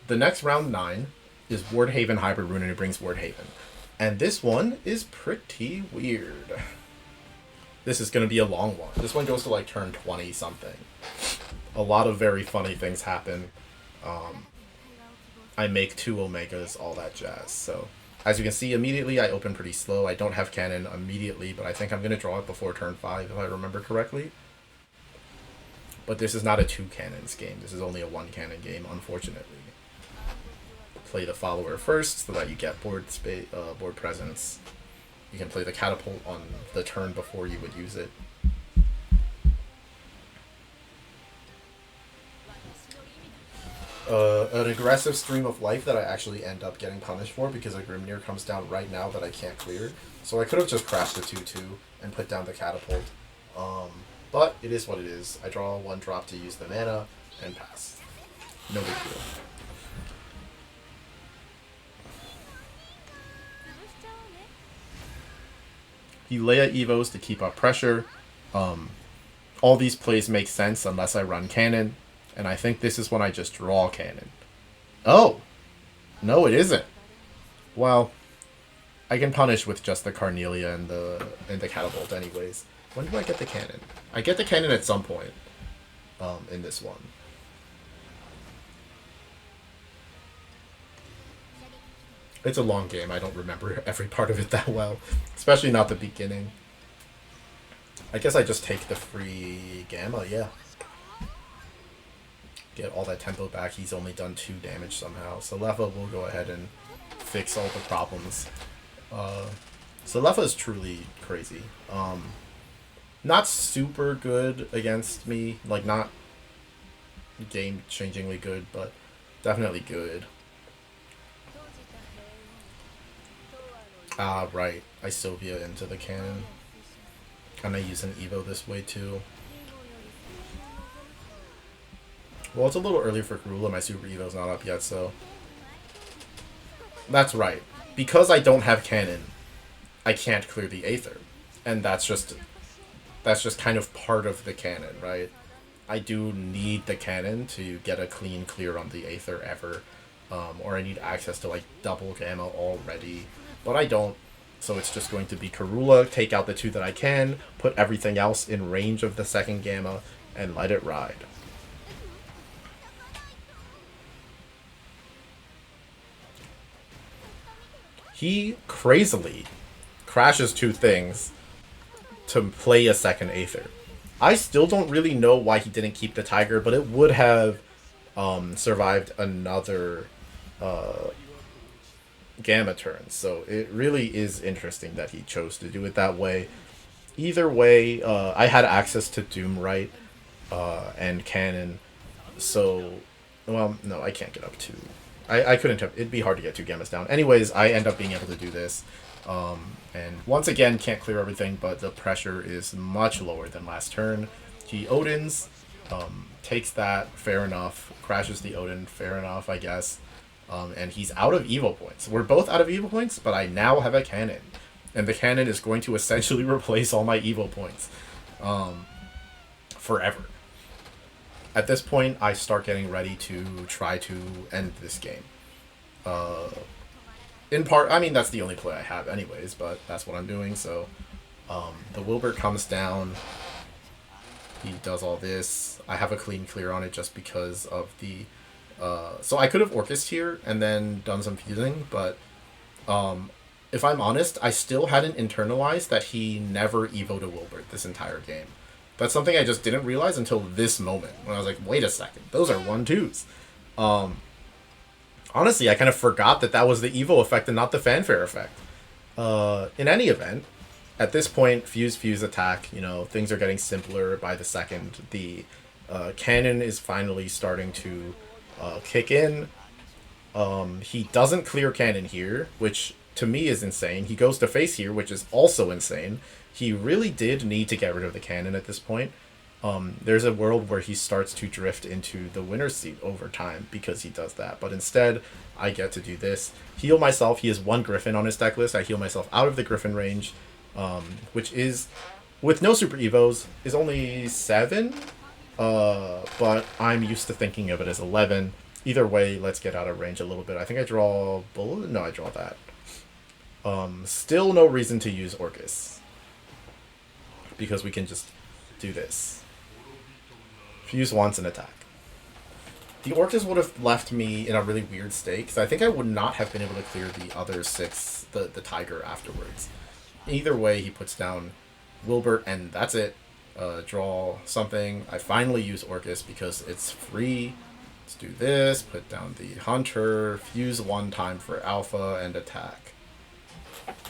[SPEAKER 1] The next round 9 is Wardhaven Hybrid Rune, and it brings Wardhaven. And this one is pretty weird. This is going to be a long one. This one goes to like turn 20 something. A lot of very funny things happen. I make 2 Omegas, all that jazz. So, as you can see, immediately I open pretty slow. I don't have cannon immediately, but I think I'm going to draw it before turn 5, if I remember correctly. But this is not a 2 cannons game. This is only a 1 cannon game, unfortunately. Play the follower first, so that you get board presence. You can play the catapult on the turn before you would use it. An aggressive Stream of Life that I actually end up getting punished for because a Grimnir comes down right now that I can't clear. So I could have just crashed the 2-2 and put down the catapult. But it is what it is. I draw 1 drop to use the mana and pass. No big deal. He Leia Evos to keep up pressure. All these plays make sense unless I run cannon. And I think this is when I just draw cannon. Oh! No, it isn't. Well, I can punish with just the Carnelia and the catapult anyways. When do I get the cannon? I get the cannon at some point in this one. It's a long game. I don't remember every part of it that well. Especially not the beginning. I guess I just take the free Gamma, yeah. Get all that tempo back. He's only done 2 damage somehow. So Leva will go ahead and fix all the problems. So Lefa is truly crazy. Not super good against me, like not game-changingly good, but definitely good. Ah, right. I Sylvia into the cannon. And I use an Evo this way too. Well, it's a little early for Karula. My Super Evo's not up yet, so... That's right. Because I don't have cannon, I can't clear the Aether. And that's just kind of part of the cannon, right? I do need the cannon to get a clean clear on the Aether ever. Or I need access to, like, double Gamma already. But I don't. So it's just going to be Karula, take out the 2 that I can, put everything else in range of the second Gamma, and let it ride. He crazily crashes 2 things to play a second Aether. I still don't really know why he didn't keep the Tiger, but it would have survived another Gamma turn. So it really is interesting that he chose to do it that way. Either way, I had access to Doomright and Cannon, so... Well, no, I can't get up 2. I couldn't have... It'd be hard to get 2 Gammas down. Anyways, I end up being able to do this. And once again, can't clear everything, but the pressure is much lower than last turn. He Odins, takes that, fair enough. Crashes the Odin, fair enough, I guess. And he's out of Evo points. We're both out of Evo points, but I now have a cannon. And the cannon is going to essentially replace all my Evo points. Forever. At this point, I start getting ready to try to end this game. In part, I mean, that's the only play I have anyways, but that's what I'm doing, so... the Wilbert comes down. He does all this. I have a clean clear on it just because of the... so I could have Orcus here and then done some fusing, but... if I'm honest, I still hadn't internalized that he never Evo'd a Wilbert this entire game. That's something I just didn't realize until this moment, when I was like, wait a second, those are 1-2s. Honestly, I kind of forgot that that was the Evo effect and not the fanfare effect. In any event, at this point, fuse, attack, you know, things are getting simpler by the second. The cannon is finally starting to kick in. He doesn't clear cannon here, which to me is insane. He goes to face here, which is also insane. He really did need to get rid of the cannon at this point. There's a world where he starts to drift into the winner's seat over time because he does that. But instead, I get to do this. Heal myself. He has 1 Griffin on his deck list. I heal myself out of the Griffin range, which is, with no Super Evos, is only 7. But I'm used to thinking of it as 11. Either way, let's get out of range a little bit. I think I draw Bullet. No, I draw that. Still no reason to use Orcus, because we can just do this. Fuse once and attack. The Orcus would have left me in a really weird state, because I think I would not have been able to clear the other 6, the Tiger afterwards. Either way, he puts down Wilbert, and that's it. Draw something. I finally use Orcus because it's free. Let's do this, put down the Hunter, fuse 1 time for Alpha, and attack.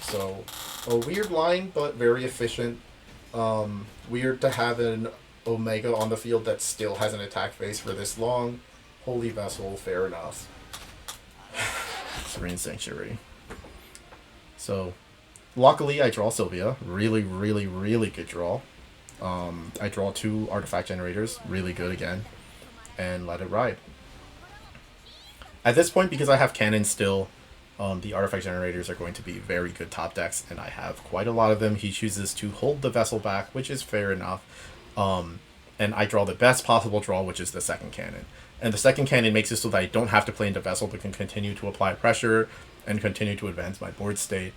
[SPEAKER 1] So, a weird line, but very efficient. Weird to have an Omega on the field that still has an attack phase for this long. Holy Vessel, fair enough. Serene Sanctuary. So, luckily I draw Sylvia. Really, really, really good draw. I draw 2 artifact generators. Really good again. And let it ride. At this point, because I have cannon still, the artifact generators are going to be very good top decks, and I have quite a lot of them. He chooses to hold the Vessel back, which is fair enough. And I draw the best possible draw, which is the second cannon. And the second cannon makes it so that I don't have to play into Vessel, but can continue to apply pressure and continue to advance my board state.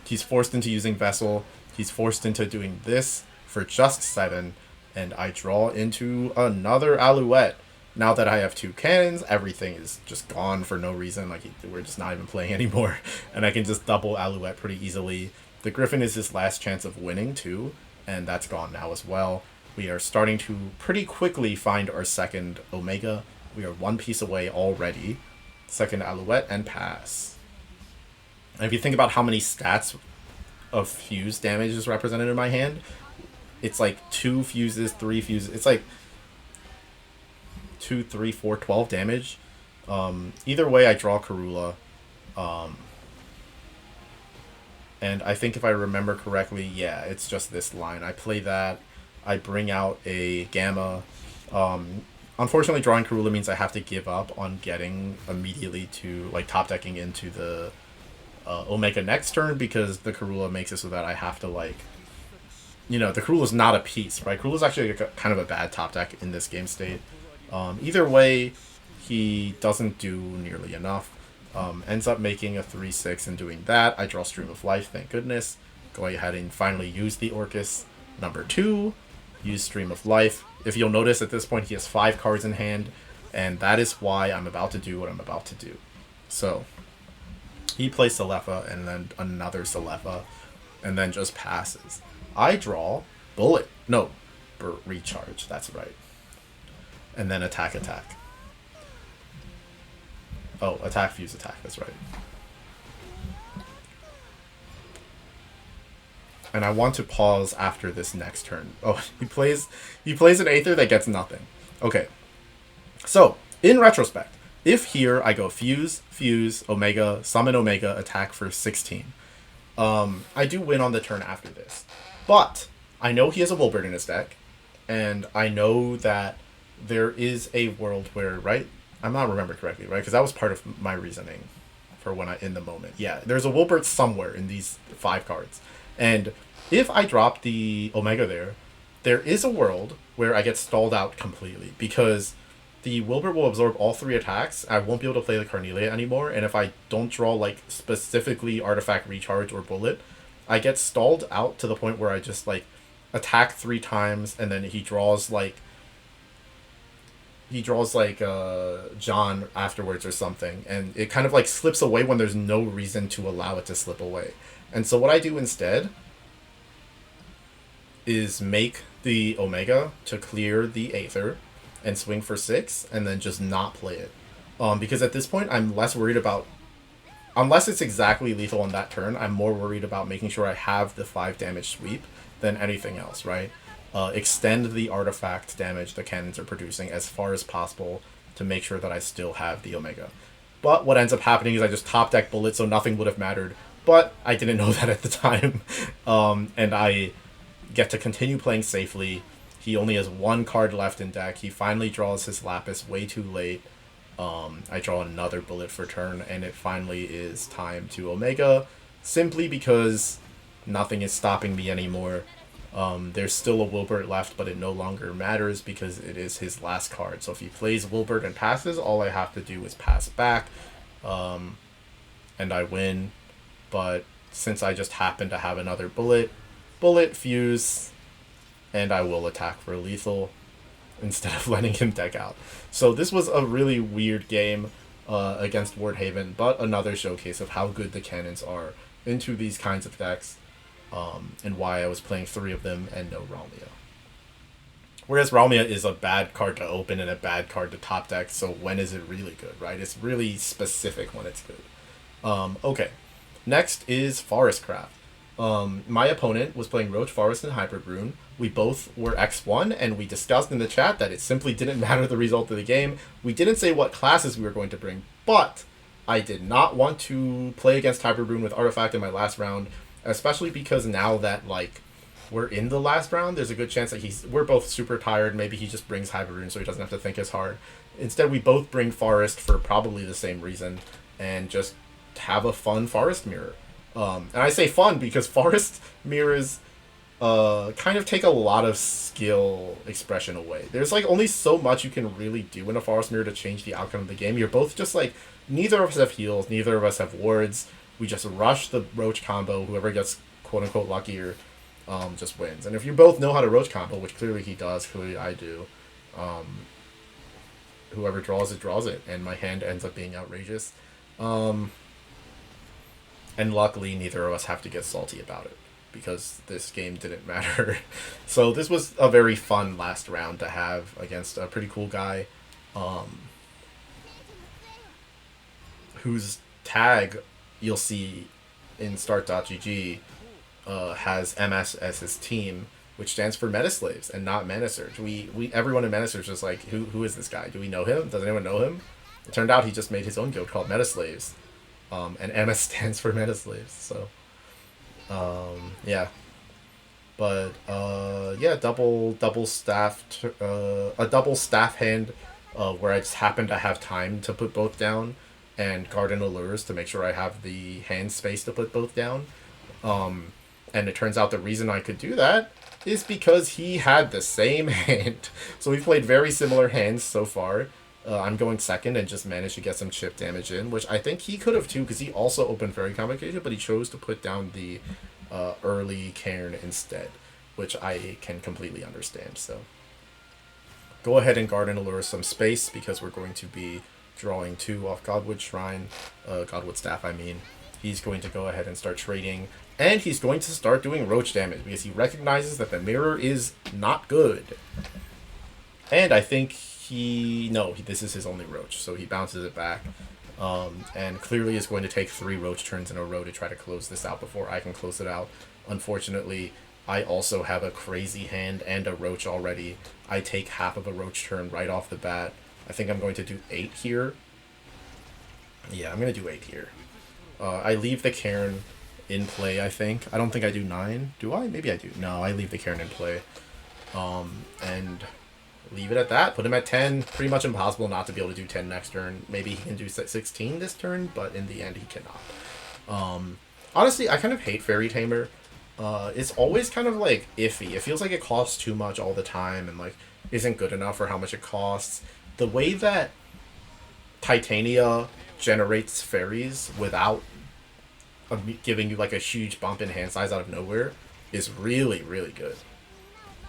[SPEAKER 1] He's forced into using Vessel. He's forced into doing this for just 7. And I draw into another Alouette. Now that I have 2 cannons, everything is just gone for no reason. Like, we're just not even playing anymore. And I can just double Alouette pretty easily. The Griffin is his last chance of winning, too. And that's gone now as well. We are starting to pretty quickly find our second Omega. We are 1 piece away already. second Alouette, and pass. And if you think about how many stats of fuse damage is represented in my hand, it's like 2 fuses, 3 fuses. It's like 2, 3, 4, 12 damage. Either way, I draw Karula. And I think if I remember correctly, yeah, it's just this line. I play that. I bring out a Gamma. Unfortunately, drawing Karula means I have to give up on getting immediately to, like, top decking into the Omega next turn, because the Karula makes it so that I have to, like, the Karula's not a piece, right? Karula's actually kind of a bad top deck in this game state. Either way, he doesn't do nearly enough. Ends up making a 3/6 and doing that. I draw Stream of Life, thank goodness. Go ahead and finally use the Orcus. Number 2, use Stream of Life. If you'll notice, at this point he has 5 cards in hand, and that is why I'm about to do what I'm about to do. So, he plays Celefa, and then another Celefa, and then just passes. I draw Bullet. No, Recharge, that's right. And then attack. Oh, attack, fuse, attack, that's right. And I want to pause after this next turn. Oh, he plays an Aether that gets nothing. Okay. So, in retrospect, if here I go fuse, Omega, summon Omega, attack for 16, I do win on the turn after this. But I know he has a Wilbert in his deck, and I know that there is a world where, right? I'm not remembering correctly, right? Because that was part of my reasoning for when in the moment. Yeah, there's a Wilbert somewhere in these 5 cards. And if I drop the Omega there is a world where I get stalled out completely, because the Wilbert will absorb all 3 attacks. I won't be able to play the Carnelia anymore, and if I don't draw, like, specifically Artifact, Recharge, or Bullet, I get stalled out to the point where I just, like, attack 3 times, and then he draws John afterwards or something, and it kind of, like, slips away when there's no reason to allow it to slip away. And so what I do instead is make the Omega to clear the Aether and swing for 6, and then just not play it. Because at this point, I'm less worried about... Unless it's exactly lethal on that turn, I'm more worried about making sure I have the 5 damage sweep than anything else, right? Extend the artifact damage the cannons are producing as far as possible to make sure that I still have the Omega. But what ends up happening is I just top deck Bullet, so nothing would have mattered. But I didn't know that at the time. And I get to continue playing safely. He only has 1 card left in deck. He finally draws his Lapis way too late. I draw another Bullet for turn, and it finally is time to Omega, simply because nothing is stopping me anymore. There's still a Wilbert left, but it no longer matters because it is his last card. So if he plays Wilbert and passes, all I have to do is pass back, and I win. But since I just happen to have another Bullet, fuse, and I will attack for lethal instead of letting him deck out. So this was a really weird game against Wardhaven, but another showcase of how good the cannons are into these kinds of decks. And why I was playing 3 of them and no Ralmia. Whereas Ralmia is a bad card to open and a bad card to top deck, so when is it really good, right? It's really specific when it's good. Okay, next is Forestcraft. My opponent was playing Roach, Forest, and Hybrid Rune. We both were X1, and we discussed in the chat that it simply didn't matter the result of the game. We didn't say what classes we were going to bring, but I did not want to play against Hybrid Rune with Artifact in my last round, especially because now that, like, we're in the last round, there's a good chance that we're both super tired. Maybe he just brings Hybrid Rune so he doesn't have to think as hard. Instead, we both bring Forest for probably the same reason, and just have a fun Forest mirror. And I say fun because Forest mirrors kind of take a lot of skill expression away. There's, like, only so much you can really do in a Forest mirror to change the outcome of the game. You're both just, like, neither of us have heals, neither of us have wards. We just rush the Roach combo. Whoever gets quote-unquote luckier just wins. And if you both know how to Roach combo, which clearly he does, clearly I do, whoever draws it, draws it. And my hand ends up being outrageous. And luckily, neither of us have to get salty about it, because this game didn't matter. So this was a very fun last round to have against a pretty cool guy. whose tag you'll see in start.gg has MS as his team, which stands for Metaslaves and not Manasurge. We everyone in Manasurge is like, who is this guy? Do we know him? Does anyone know him? It turned out he just made his own guild called Metaslaves, and MS stands for Metaslaves. So, yeah. But yeah, double staffed a double staff hand where I just happen to have time to put both down, and Garden Allures to make sure I have the hand space to put both down. And it turns out the reason I could do that is because he had the same hand. So we played very similar hands so far. I'm going second and just managed to get some chip damage in, which I think he could have too, because he also opened very complicated, but he chose to put down the early Cairn instead, which I can completely understand. So go ahead and Garden Allure some space, because we're going to be drawing 2 off Godwood Shrine, Godwood Staff I mean. He's going to go ahead and start trading, and he's going to start doing Roach damage, because he recognizes that the mirror is not good. And I think this is his only Roach, so he bounces it back. And clearly is going to take 3 Roach turns in a row to try to close this out before I can close it out. Unfortunately, I also have a crazy hand and a Roach already. I take half of a Roach turn right off the bat. I think I'm going to do 8 here. Yeah, I'm going to do 8 here. I leave the Cairn in play, I think. I don't think I do 9. Do I? Maybe I do. No, I leave the Cairn in play. And leave it at that. Put him at 10. Pretty much impossible not to be able to do 10 next turn. Maybe he can do 16 this turn, but in the end he cannot. Honestly, I kind of hate Fairy Tamer. It's always kind of like iffy. It feels like it costs too much all the time and like isn't good enough for how much it costs. The way that Titania generates fairies without giving you like a huge bump in hand size out of nowhere is really, really good.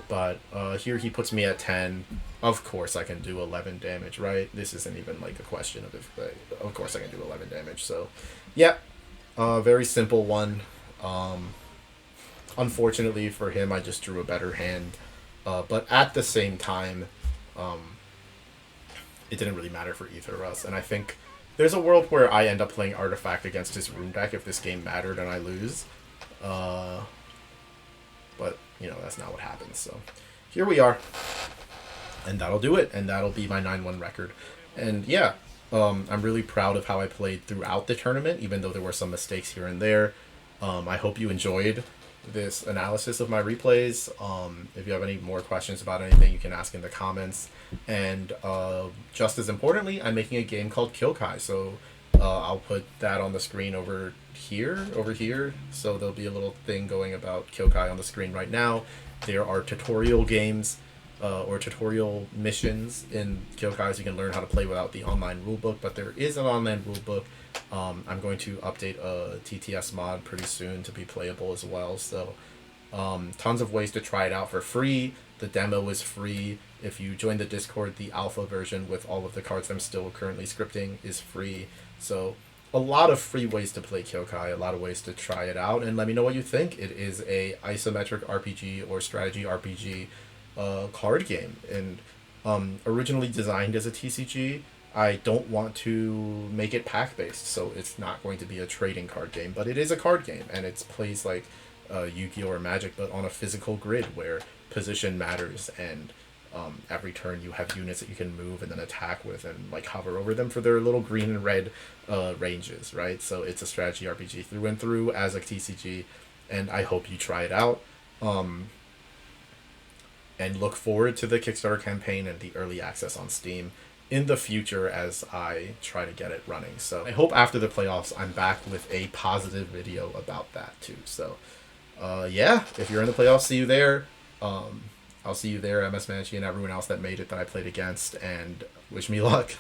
[SPEAKER 1] But here he puts me at 10. Of course I can do 11 damage, right? This isn't even like a question of if. Of course I can do 11 damage. So, yeah, very simple one. Unfortunately for him, I just drew a better hand. But at the same time, it didn't really matter for either of us. And I think there's a world where I end up playing Artifact against his Rune deck if this game mattered and I lose. But, you know, that's not what happens. So here we are. And that'll do it. And that'll be my 9-1 record. And yeah, I'm really proud of how I played throughout the tournament, even though there were some mistakes here and there. I hope you enjoyed this analysis of my replays. If you have any more questions about anything, you can ask in the comments. And just as importantly, I'm making a game called Kyoukai. So I'll put that on the screen over here. So there'll be a little thing going about Kyoukai on the screen right now. There are tutorial games or tutorial missions in Kyoukai, so you can learn how to play without the online rulebook, but there is an online rulebook. I'm going to update a TTS mod pretty soon to be playable as well, so tons of ways to try it out for free. The demo is free. If you join the Discord, the alpha version with all of the cards I'm still currently scripting is free. So a lot of free ways to play Kyoukai, a lot of ways to try it out, and let me know what you think. It is a isometric RPG or strategy RPG card game, and originally designed as a TCG. I don't want to make it pack-based, so it's not going to be a trading card game, but it is a card game, and it plays like Yu-Gi-Oh! Or Magic, but on a physical grid where position matters, and every turn you have units that you can move and then attack with and like hover over them for their little green and red ranges, right? So it's a strategy RPG through and through as a TCG, and I hope you try it out. And look forward to the Kickstarter campaign and the early access on Steam in the future as I try to get it running. So I hope after the playoffs I'm back with a positive video about that too. So yeah, if you're in the playoffs, see you there. I'll see you there, MS Manchi, and everyone else that made it that I played against, and wish me luck.